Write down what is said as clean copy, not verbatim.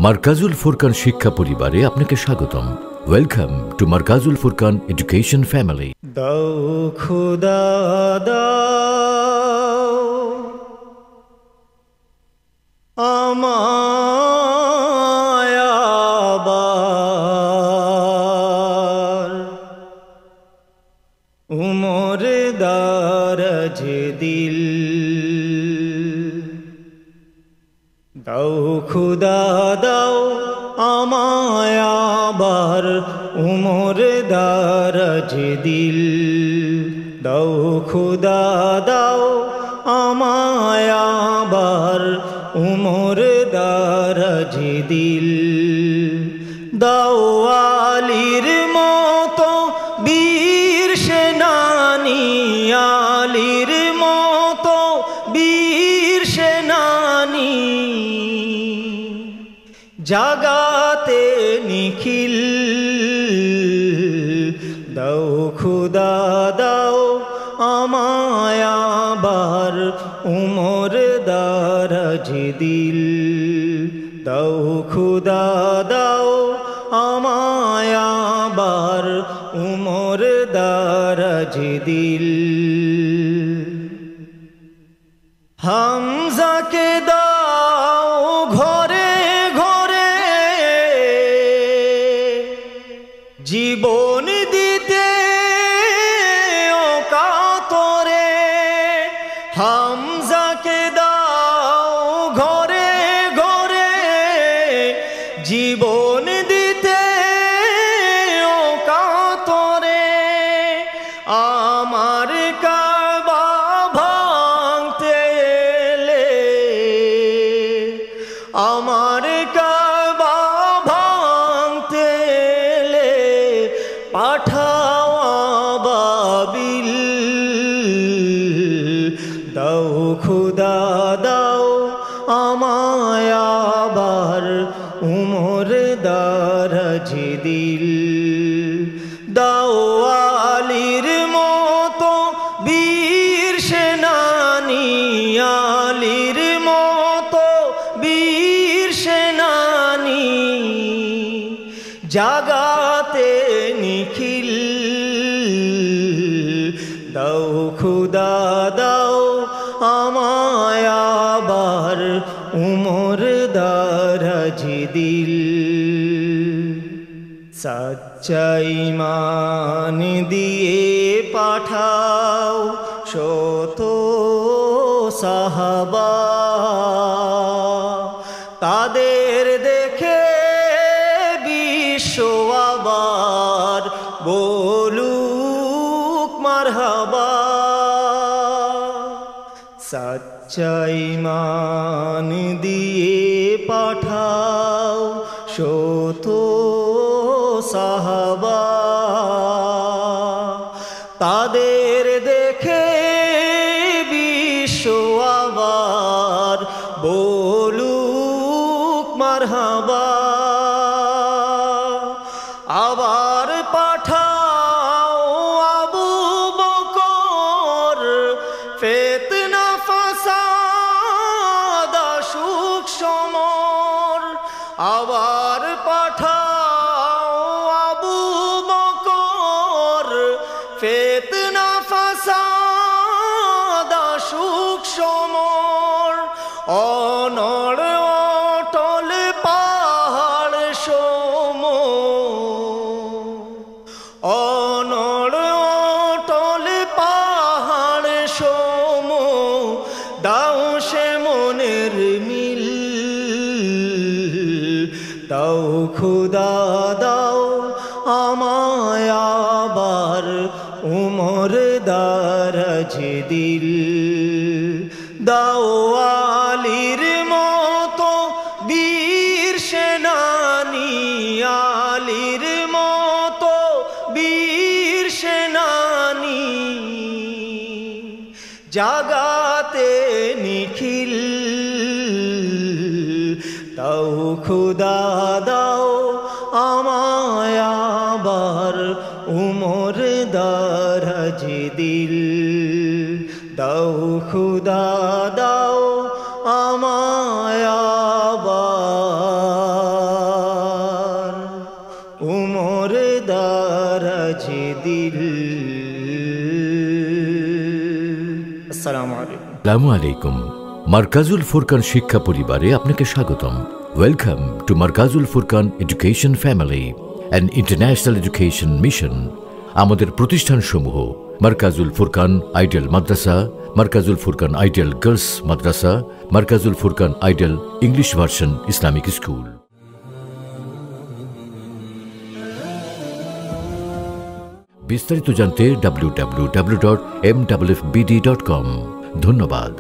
মারকাজুল ফুরকান শিক্ষা পরিবারে আপনাকে স্বাগতম। Welcome to Markazul Furqan education family. দাও খুদা দাও আমায় আবার উমর দারাজ দিল। দাও খুদা দাও আমায় আবার উমর দারাজ দিল। দাও খুদা দাও আমায় আবার উমর দারাজ দিল। দাও আলীর মতো বীর সেনানী, আলীর মতো বীর সেনানী, জাগাতে নিখিল। দাও খুদা দাও আমায় আবার উমর দারাজ দিল। দাও খুদা দাও আমায় আবার উমর দারাজ দিল। হামজাকে দাও ঘরে ঘরে জীবন দিতে ও কাতরে। হামজাকে দাও ঘরে ঘরে জীবন দিতে ও কাতরে। আমার কাবা ভাঙতে এলে, আমার কাবা ভাঙতে এলে পাঠাও আবাবিল। দাও খুদা দাও আমায় আবার উমর দারাজ দিল। দাও আলীর মতো বীর সেনানী, আলীর মতো বীর সেনানী, জাগাতে নিখিল। দাও খুদা দাও আমায় আবার উমর দারাজ দিল। সচ্চাই মান দিয়ে পাঠাও শত সাহাবা, তাদের দেখে বিশ্ব আবার বলুক মারহাবা। সচ্চাই মান দিয়ে পাঠাও শত সাহাবা, তাদের দেখে বিশ্ব আবার বলুক মারহাবা। আবার পাঠাও আবু বকর, ফিতনা ফাসাদ সুখ সমর। আবার পাঠাও আবু বকর, ফিতনা ফাসাদ সুখ সমর। অনড় অটল পাহাড় সম, অনড় অটল পাহাড় সম। দাও সে মনের মিল। দাও খুদা দাও আমায় আবার উমর দারাজ দিল। দাও আলীর মতো বীর সেনানী, আলীর মতো বীর সেনানী, জাগাতে নিখিল। দাও খুদা দাও আমায় আবার উমর দারাজ দিল। দাও খুদা দাও আমায় আবার আসসালামু আলাইকুম। আসসালামু আলাইকুম। মারকাজুল ফুরকান শিক্ষা পরিবারে আপনাকে স্বাগতম। Welcome to Markazul Furqan education family, an international education mission. আমাদের প্রতিষ্ঠানসমূহ: Markazul Furqan ideal madrasa, Markazul Furqan ideal girls madrasa, Markazul Furqan ideal English version Islamic school. বিস্তারিত জানতে www.mwfbd.com। ধন্যবাদ।